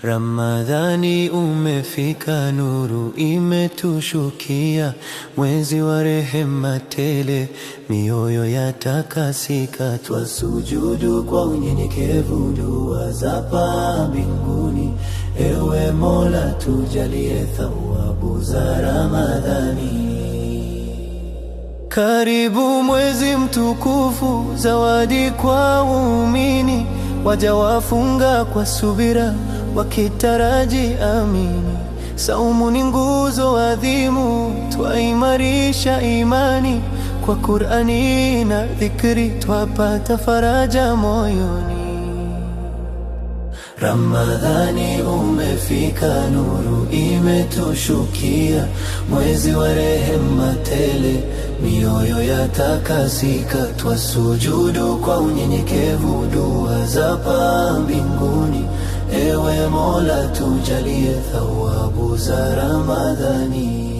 Ramadhani umefika, nuru imetushukia, mwezi wa rehema tele, mioyo yatakasika. Twasujudu kwa unyenyekevu, dua zapa mbinguni. Ewe Mola, tujalie thawabu za Ramadhani. Karibu mwezi mtukufu, zawadi kwa waumini, waja wafunga kwa subira wakitaraji amini. Saumu ni nguzo adhimu, twaimarisha imani, kwa Qur'ani na dhikri twapata faraja moyoni. Ramadhani umefika, nuru imetushukia, mwezi wa rehema tele, mioyo yatakasika. Twasujudu kwa unyenyekevu, dua zapa mbinguni. Ewe Mola, tujalie thawabu za Ramadhani.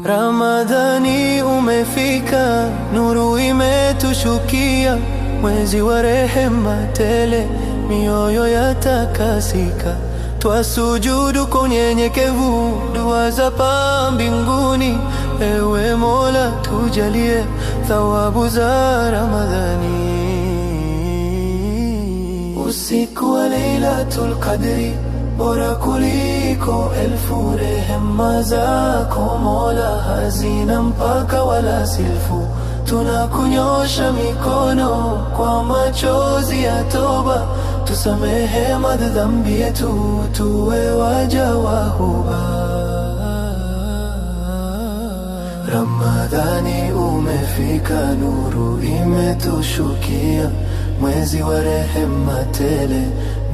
Ramadhani umefika, nuru imetushukia, mwezi wa rehema tele, mioyo yatakasika. Twasujudu kwa unyenyekevu, dua zapa mbinguni. Ewe Mola, tujalie thawabu za Ramadhani. Usiku wa Lailatul Qadri, bora kuliko elfu. Rehema zako Mola hazina mpaka wala silfu. Tunakunyosha mikono kwa machozi ya toba, tusamehe madhambi yetu, tuwe waja wa huba. Ramadhani umefika, nuru imetushukia, mwezi wa rehema tele,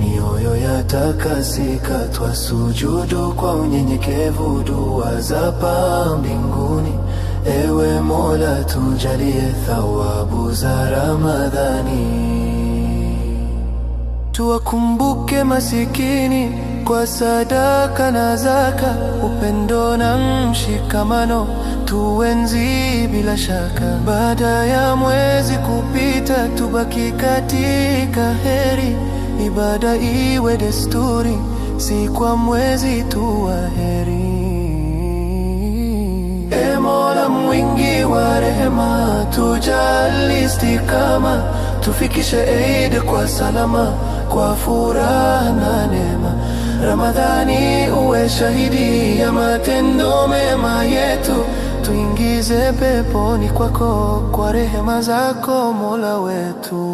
mioyo yatakasika. Twasujudu kwa unyenyekevu, dua zapa mbinguni. Ewe Mola, tujalie thawabu za Ramadhani. Tuwakumbuke masikini kwa sadaka na zaka, upendo na mshikamano tuenzi bila shaka. Baada ya mwezi kupita, tubaki katika heri, ibada iwe desturi, si kwa mwezi tu wa heri. E Mola mwingi wa rehema, tujalie istiqama, tufikishe Eid kwa salama, kwa furaha na neema. Ramadhani uwe shahidi ya matendo mema yetu, tuingize peponi kwako, kwa rehema zako Mola wetu.